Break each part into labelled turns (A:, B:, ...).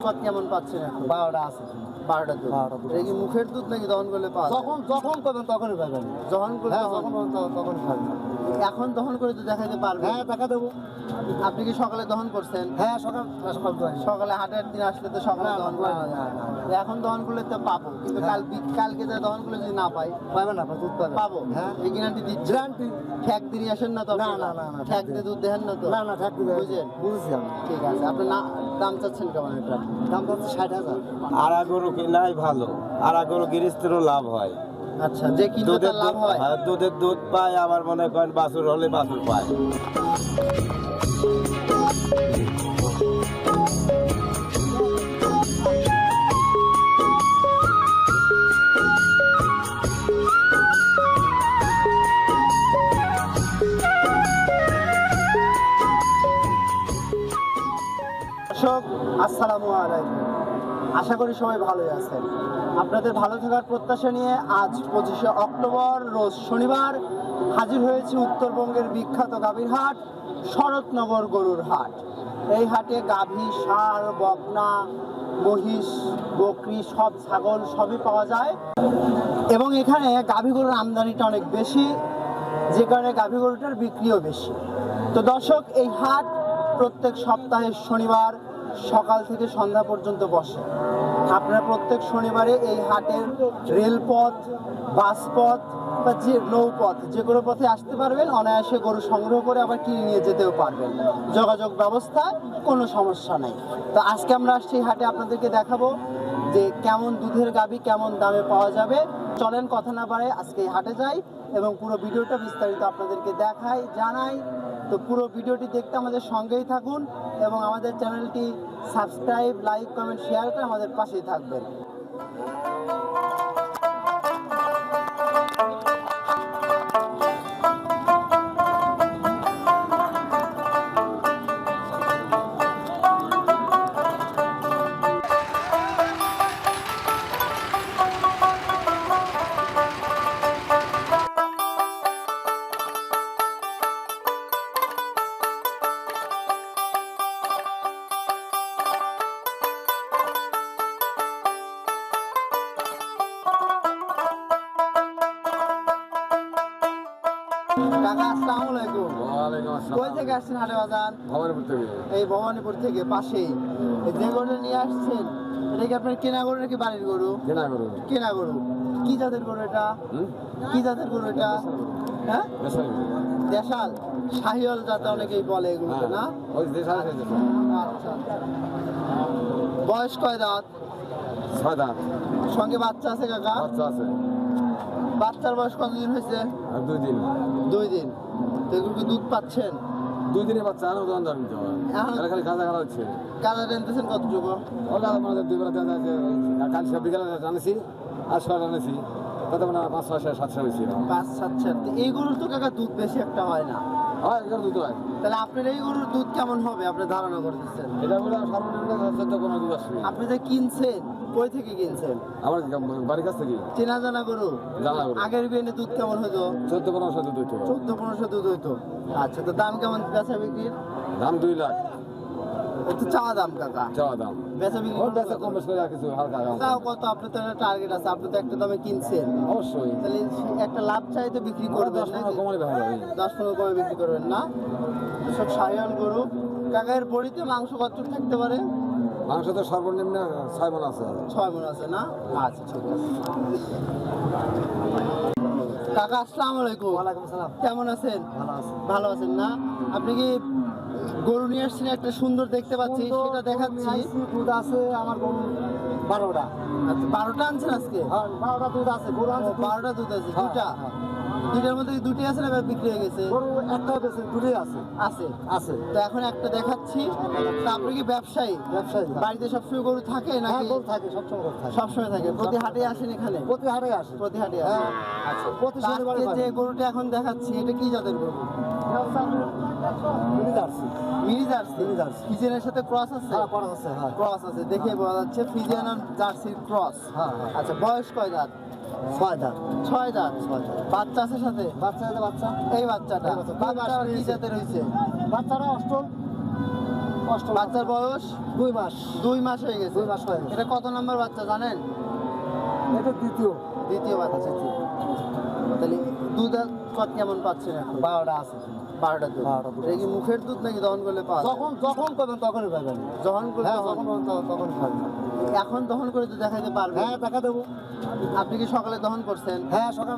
A: দুধ কেমন পাচ্ছেন এখন?
B: 12টা আছে।
A: 12টা দুধ।
B: 12টা দুধ।
A: এটা কি মুখের দুধ নাকি দহন করলে পাওয়া যায়?
B: যখন করবেন তখনই পাবেন।
A: দহন করলে
B: হ্যাঁ,
A: তখন?
B: তখনই পাবেন।
A: এখন দহন করে তো দেখাতে পারবেন?
B: হ্যাঁ, টাকা দেবো।
A: আপনি কি সকালে দহন করছেন?
B: হ্যাঁ, সকাল তো আসি।
A: সকালে হাটের দিন আসলে তো সকালে দহন করা যায়। এখন দহন করলে তো পাবো, কিন্তু কালকে যে দহন করলে যদি না পাই?
B: পাবেন না, দুধ পাবেন।
A: পাবো।
B: হ্যাঁ,
A: এই গ্যারান্টি দিচ্ছি?
B: গ্যারান্টি।
A: ঠ্যাক দিয়ে আসেন না তো?
B: না।
A: ঠ্যাক দিয়ে দুধ দেন না তো?
B: না, ঠ্যাক দিবে।
A: বুঝেন?
B: বুঝেছি আমি।
A: ঠিক আছে। আপনার দাম চাচ্ছেন কেমন এটা?
B: দাম হচ্ছে 60,000।
C: আড়া গরু কিনাই ভালো, আড়া গরু গৃহস্থেরও লাভ হয়।
A: আচ্ছা, যে কিনবে তার লাভ হয়?
C: দুধের দুধ পায়, আবার মনে করেন বাছুর হলে বাছুর পায়।
A: দর্শক, আসসালামু আলাইকুম। আশা করি সবাই ভালোই আছেন। আপনাদের ভালো থাকার প্রত্যাশা নিয়ে আজ 25শে অক্টোবর রোজ শনিবার হাজির হয়েছি উত্তরবঙ্গের বিখ্যাত গাভীর হাট, শরৎনগর গরুর হাট। এই হাটে গাভী, ষাঁড়, বকনা, মহিষ, বকরি, সব ছাগল সবই পাওয়া যায় এবং এখানে গাভী গরুর আমদানিটা অনেক বেশি, যে কারণে গাভী গরুটার বিক্রিও বেশি। তো দর্শক, এই হাট প্রত্যেক সপ্তাহের শনিবার সকাল থেকে সন্ধ্যা পর্যন্ত বসে। আপনারা প্রত্যেক শনিবারে এই হাটের রেলপথ, বাসপথ বা যে নৌপথ, যে কোনো পথে আসতে পারবেন, অনায়াসে গরু সংগ্রহ করে আবার কিনে নিয়ে যেতেও পারবেন। যোগাযোগ ব্যবস্থায় কোনো সমস্যা নেই। তো আজকে আমরা আসছি এই হাটে, আপনাদেরকে দেখাবো যে কেমন দুধের গাভী কেমন দামে পাওয়া যাবে। চলেন কথা না বাড়ায় আজকে এই হাটে যাই এবং পুরো ভিডিওটা বিস্তারিত আপনাদেরকে দেখাই, জানাই। তো পুরো ভিডিওটি দেখতে আমাদের সঙ্গেই থাকুন এবং আমাদের চ্যানেলটি সাবস্ক্রাইব, লাইক, কমেন্ট, শেয়ার করে আমাদের পাশেই থাকবেন। কাকা, আসসালামু আলাইকুম।
D: ওয়ালাইকুম
A: কই
D: আসসালাম।
A: থেকে আসছেন হাটে বাজার?
D: ভবানীপুর থেকে।
A: এই ভবানীপুর থেকে, পাশেই। এই যে গরুটা নিয়ে আসছেন, এটা কি আপনার কেনা গরু নাকি বাড়ির গরু?
D: কেনা গরু।
A: কেনা গরু। কি জাতের গরু এটা?
D: হুম?
A: কি জাতের গরু এটা? হ্যাঁ,
D: বেসরকারি গরু।
A: দেশাল, শাহিওয়াল জাত অনেকেই বলে এগুলোকে, না?
D: ওই দেশাল আছে।
A: আচ্ছা। বয়স কয় দাঁত?
D: 6 দাঁত।
A: সঙ্গে বাচ্চা আছে কাকা?
D: বাচ্চা আছে।
A: বাচ্চার বয়স কতদিন হয়েছে?
D: আর 2 দিন।
A: 2 দিন। তো এগুলোকে দুধ পাচ্ছেন?
D: 2 দিনের বাচ্চা আরো দোকান দাম দিতে হবে।
A: এখন-
D: এটা খালি কাজা করা হচ্ছে।
A: কাজা টেনতেছেন কতটুকু?
D: ওটা আমাদের 2 বেলা দেওয়া আছে। কাল সব বিকালে জানিছি, আজ সকালে জানিছি। কত মানে 5, 6, 7 হয়েছে।
A: 5-7 এই গরুর তো কাকা দুধ বেশি একটা হয় না।
D: হয় এখানে দুধ হয়।
A: তাহলে আপনার এই গরুর দুধ কেমন হবে আপনি ধারণা করতেছেন?
D: এটা বলে সর্বনিম্ন 14-15 দুধ আসবে।
A: আপনি যে কিনছেন, কই থেকে কিনছেন?
D: আমার বাড়ির কাছ থেকে
A: চেনা জানা গরু?
D: জানা গরু।
A: আগের বিয়ে দুধ কেমন হতো?
D: 14-15 দুধ হইতে হবে।
A: 14-15 দুধ হইতো। আচ্ছা, তো দাম কেমন বেচা বিক্রির?
D: দাম 2 লাখ।
A: একটু চাওয়া দাম কাকা,
D: চাওয়া দাম।
A: বেচা বিক্রি
D: ওর বেচা কম বেশি করে আর কিছু হালকা দাম।
A: তাও কত? আপনার তো একটা টার্গেট আছে, আপনি তো একটা দামে কিনছেন,
D: অবশ্যই।
A: তাহলে একটা লাভ চাই তো বিক্রি করবেন,
D: 10-15 কমালে ভালো হবে।
A: 10-15 কমে বিক্রি করবেন না? সব শাহিওয়াল গরু। কাকার বড়িতে মাংস কতটুকু থাকতে পারে?
D: মাংস তো সর্বনিম্ন 6 মণ আছে।
A: 6 মণ আছে, না? আচ্ছা, ঠিক আছে। কাকা, আসসালামু আলাইকুম।
B: ওয়ালাইকুম আসসালাম।
A: কেমন আছেন?
B: ভালো আছে।
A: ভালো আছেন না? আপনি কি গরু নিয়ে আসছেন? একটা সুন্দর দেখতে পাচ্ছি, সেটা দেখাচ্ছি।
B: দুধ আছে আমার গরু 12টা।
A: আচ্ছা, 12টা আনছেন আজকে?
B: হ্যাঁ, 12টা দুধ আছে। গরু আছে
A: 12টা দুধ আছে।
B: হ্যাঁ,
A: দুটা?
B: হ্যাঁ।
A: দুটার মধ্যে কি দুটি আছে না বিক্রি হয়ে গেছে?
B: গরু একটা বেশি দুটোই আছে।
A: আছে।
B: আছে।
A: তো এখন একটা দেখাচ্ছি। তা আপনি কি ব্যবসায়ী?
B: ব্যবসায়ী।
A: বাড়িতে সবসময় গরু থাকে
B: হ্যাঁ,
A: নাকি?
B: গরু থাকে, সবসময় গরু থাকে।
A: সবসময় থাকে। প্রতি হাটে আসেন এখানে?
B: প্রতি হাটে আসে।
A: প্রতি হাটে
B: হ্যাঁ।
A: আসেন। আচ্ছা,
B: প্রতি
A: তা
B: শনিবারে
A: আজকে যে
B: পাবেন।
A: গরুটা এখন দেখাচ্ছি, এটা কি জাতের গরু?
B: Mini Jersey.
A: Mini Jersey?
B: Mini Jersey.
A: ফ্রিজিয়ানের সাথে ক্রস আছে?
B: হ্যাঁ, করা আছে। হ্যাঁ।
A: ক্রস আছে, দেখে বোঝা যাচ্ছে ফ্রিজিয়ান আর জার্সির ক্রস।
B: হ্যাঁ, হ্যাঁ।
A: আচ্ছা, বয়স কয় দাঁত?
B: 6 দাঁত।
A: 6 দাঁত।
B: 6 দাঁত।
A: বাচ্চা আছে সাথে?
B: বাচ্চা আছে, বাচ্চা।
A: এই বাচ্চাটা?
B: এই বাচ্চা।
A: বাচ্চা কি জাতের হয়েছে?
B: বাচ্চারা অষ্টম। কষ্ট
A: বাচ্চার বয়স
B: 2 মাস
A: 2 মাস হয়ে গেছে।
B: 2 মাস হয়ে গেছে।
A: এটা কত নম্বর বাচ্চা জানেন?
B: এটা দ্বিতীয়
A: দ্বিতীয় বাচ্চা। তাহলে দুধ আর কত কেমন পাচ্ছেন এখন?
B: 12টা আছে
A: 12টা দুধ।
B: 12টা দুধ।
A: এটা কি মুখের দুধ নাকি দহন করলে পাওয়া যায়?
B: যখন করবেন তখনই পাবেন।
A: দহন করলে
B: হ্যাঁ
A: তখন-
B: তখন খাবেন।
A: এখন দহন করে তো দেখাতে পারবে।
B: হ্যাঁ টাকা দেবো।
A: আপনি কি সকালে দহন করছেন?
B: হ্যাঁ সকাল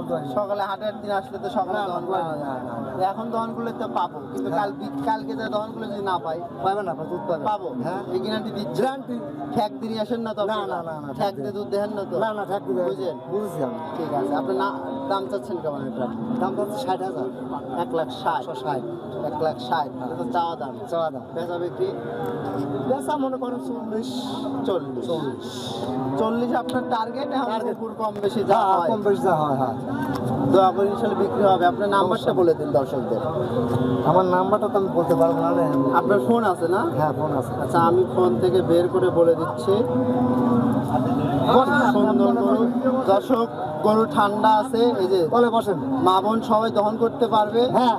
B: তো আসি।
A: সকালে হাটের দিন আসলে তো সকালে
B: হ্যাঁ,
A: দহন
B: হ্যাঁ,
A: করা যায়।
B: হ্যাঁ,
A: এখন দহন করলে তো পাবো, কিন্তু
B: হ্যাঁ।
A: কালকে যে দহন করলে যদি না পাই
B: পাবেন না দুধ পাবেন।
A: পাবো।
B: হ্যাঁ
A: এই গ্যারান্টি দিচ্ছে।
B: গ্যারান্টি।
A: ঠ্যাক দিয়ে আসেন না তো?
B: না,
A: আপনারা?
B: না, না,
A: ঠ্যাক
B: ঠ্যাক
A: দিয়ে দুধ দেন না তো?
B: না ঠাক দিবে।
A: বুঝলেন?
B: বুঝেছি আমি।
A: ঠিক আছে। আপনার দাম চাচ্ছেন কেমন এটা?
B: দাম পাচ্ছে 60,000।
A: 1,60,000।
B: 160।
A: 1,60,000 এটা তো চাওয়া দাম।
B: চাওয়া দাম।
A: বেচা বিক্রি
B: বেচা মনে করেন 40।
A: 40 আপনার টার্গেট। এখন
B: Target।
A: পুকুর কম বেশি যা
B: হ্যাঁ
A: হয়
B: কম বেশি যা হয় হ্যাঁ।
A: দোয়া করে ইনশাল্লাহ বিক্রি হবে। আপনার নাম্বারটা বলে দিন দর্শকদের।
B: আমার নাম্বারটা তো আমি বলতে পারবো না।
A: আপনার ফোন আছে না?
B: হ্যাঁ ফোন আছে।
A: আচ্ছা, আমি ফোন থেকে বের করে বলে দিচ্ছি। সুন্দর গরু। দর্শক, গরু ঠান্ডা আছে, এই যে
B: বলে বসেন।
A: মা বোন সবাই দহন করতে পারবে।
B: হ্যাঁ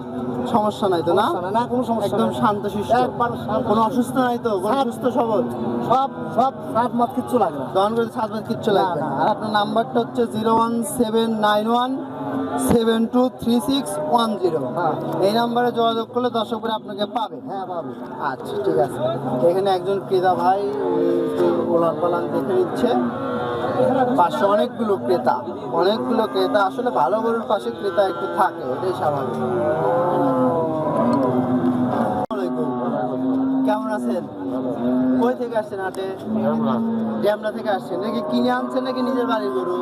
A: সমস্যা নাই তো না?
B: সমস্যা নাই, না কোনো সমস্যা
A: একদম
B: নাই।
A: শান্ত শিষ্ট।
B: একবার শান্ত
A: কোনো
B: শিষ্ট।
A: অসুস্থ নাই তো? গরু
B: সব-
A: সুস্থ সবল?
B: সব সাত মাছ কিচ্ছু লাগে না।
A: দহন করতে 7 কিচ্ছু
B: না,
A: লাগবে না।
B: না।
A: আর আপনার নাম্বারটা হচ্ছে 01791723610।
B: হ্যাঁ
A: এই নাম্বারে যোগাযোগ করলে দর্শকরা আপনাকে পাবে।
B: হ্যাঁ পাবে।
A: আচ্ছা ঠিক আছে। এখানে একজন ক্রেতা ভাই ওলান পালান দেখে নিচ্ছে। পাশে অনেকগুলো ক্রেতা আসলে ভালো গরুর পাশে ক্রেতা একটু থাকে, এটাই স্বাভাবিক। আসসালামু আলাইকুম। কেমন আছেন? কই থেকে আসছেন হাটে? ড্যামরা থেকে আসছেন নাকি? কিনে আনছেন নাকি নিজের বাড়ির গরু?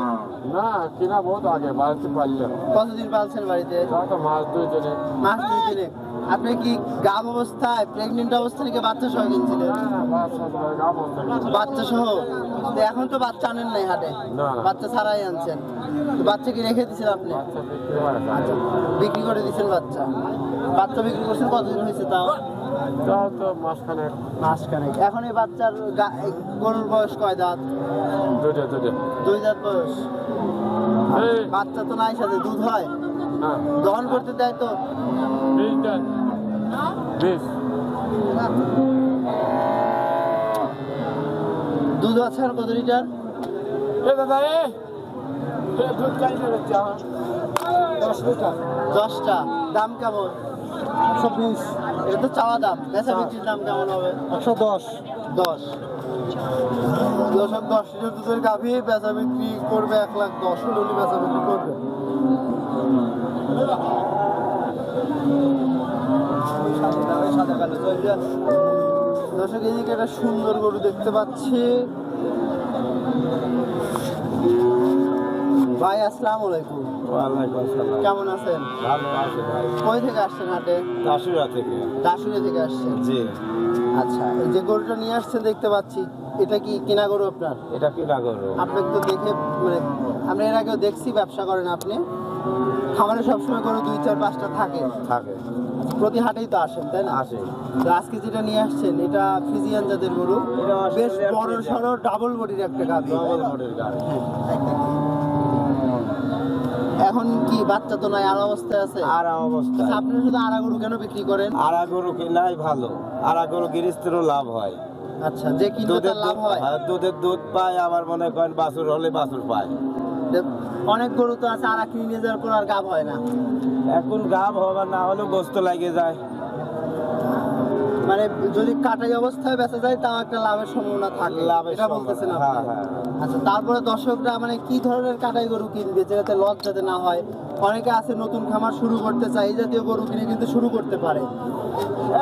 D: না কিনা বহুত আগে বাড়িতে পারলে
A: কতদিন পালছেন বাড়িতে?
D: তো মাছ 2 দিনে
A: মাস 2 দিনে। আপনি কি গাব অবস্থায়, প্রেগনেন্ট অবস্থায় নাকি বাচ্চা সহ কিনছিলেন? বাচ্চা সহ? তো এখন তো বাচ্চা আনেন নাই হাটে?
D: না।
A: বাচ্চা ছাড়াই আনছেন। তো বাচ্চা কি রেখে দিচ্ছেন আপনি? বিক্রি করে দিচ্ছেন বাচ্চা? বাচ্চা বিক্রি করছেন কতদিন হয়েছে তাও?
D: তাও তো মাঝখানে
A: মাসখানেক। এখন এই বাচ্চার এই গরুর বয়স কয় দাঁত?
D: দুটো
A: 2 দাঁত বয়স।
D: এই।
A: বাচ্চা তো নাই সাথে, দুধ হয়?
D: না
A: দহন করতে দেয় তো?
D: 20
A: দুধ আছে আর কত লিটার?
D: এ দাদা দুধ চাইছে
B: 10 লিটার।
A: 10টা। দাম কেমন?
B: 120।
A: এটা তো চাওয়া দাম। বেচা বিক্রির দাম কেমন হবে?
B: 110।
A: 10। দশক 10 লিটার দুধের গাভী বেচা বিক্রি করবে 1,10,000 হলে বেচা বিক্রি করবে। দর্শক, এদিকে একটা সুন্দর গরু দেখতে পাচ্ছি। ভাই আসসালামু আলাইকুম।
C: ওয়ালাইকুম আসসালাম।
A: কেমন আছেন?
C: ভালো আছে ভাই।
A: কই থেকে আসছেন হাটে?
C: দাসুরা থেকে।
A: দাসুরে থেকে আসছেন।
C: জি।
A: আচ্ছা, এই যে গরুটা নিয়ে আসছেন দেখতে পাচ্ছি, এটা কি কেনা গরু আপনার?
C: এটা কিনা করবো?
A: আপনাকে তো দেখে মানে আমরা এর আগেও দেখছি ব্যবসা করেন আপনি। খামারে সবসময় গরু 2, 4, 5টা থাকে।
C: থাকে।
A: প্রতি হাটেই তো আসেন তাই না?
C: আসে।
A: তো আজকে যেটা নিয়ে আসছেন এটা ফ্রিজিয়ান জাতের গরু।
C: এটা
A: বেশ
C: অস্ট্রেলিয়ান
A: বড়
C: ফ্রিজিয়ান।
A: সড়ো ডাবল বডির একটা গাভী।
C: ডবল মোটর গাড়ি।
A: এখন কি বাচ্চা তো নাই, আর অবস্থায় আছে?
C: আরাম অবস্থা।
A: আচ্ছা, আপনি শুধু আড়া গরু কেন বিক্রি করেন?
C: আড়া গরু কিনাই ভালো। আড়া গরু গৃহস্থেরও লাভ হয়।
A: আচ্ছা, যে কিনবে তার লাভ হয়।
C: দুধের দুধ পায়, আবার মনে করেন বাছুর হলে বাছুর পায়।
A: অনেক গরু তো আছে আড়া কিনে নিয়ে যাওয়ার পর আর গাভ হয় না।
C: এখন গাভ হবে না হলেও গোস্ত লাগে যায়।
A: মানে যদি কাটাই অবস্থায় বেচা যায় তাও একটা লাভের সম্ভাবনা থাকে,
C: লাভের
A: এটা বলতেছেন
C: সম্ভাবনা,
A: আপনি?
C: হ্যাঁ, হ্যাঁ।
A: আচ্ছা, তারপরে দর্শকরা মানে কি ধরনের কাটাই গরু কিনবে যেটাতে লস যাতে না হয়? অনেকে আছে নতুন খামার শুরু করতে চায়, এই জাতীয় গরু কিনে কিন্তু শুরু করতে পারে।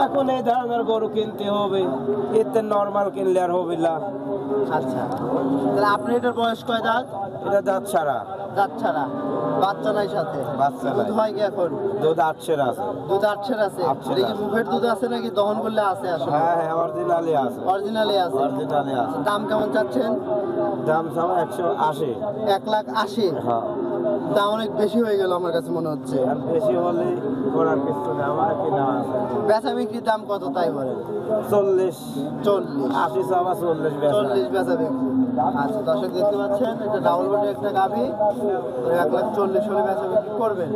C: এখন এই ধরনের গরু কিনতে হবে, এতে নর্মাল কিনলে আর হবে না।
A: আচ্ছা, তাহলে আপনার এটার বয়স কয় দাঁত?
C: এটা দাঁত ছাড়া।
A: দাঁত ছাড়া, বাচ্চা নাই সাথে?
C: বাচ্চা নাই।
A: দুধ হয় কি এখন?
C: দুধ 8 আছে।
A: দুধ 8 আছে?
C: আটশের
A: এটা কি
C: আছে।
A: মুখের দুধ আছে নাকি দহন করলে আছে আসলে?
C: হ্যাঁ হ্যাঁ, অরিজিনালি আছে।
A: অরিজিনালি আছে।
C: অরিজিনালি আছে।
A: দাম কেমন চাচ্ছেন?
C: দাম সব 180।
A: 1,80,000?
C: হ্যাঁ।
A: দাম অনেক বেশি হয়ে গেল আমার কাছে মনে হচ্ছে।
C: আর বেশি হলে করার কিছু নেই, আমার কিনা আছে।
A: বেচা বিক্রির দাম কত তাই বলেন?
C: 40।
A: 40।
C: 80 চাওয়া 40 বেচা।
A: 40 বেচা বিক্রি। আচ্ছা, দর্শক দেখতে পাচ্ছেন এটা ডাবল বডি একটা গাভী, 1,40,000 হলে বেচা বিক্রি করবেন।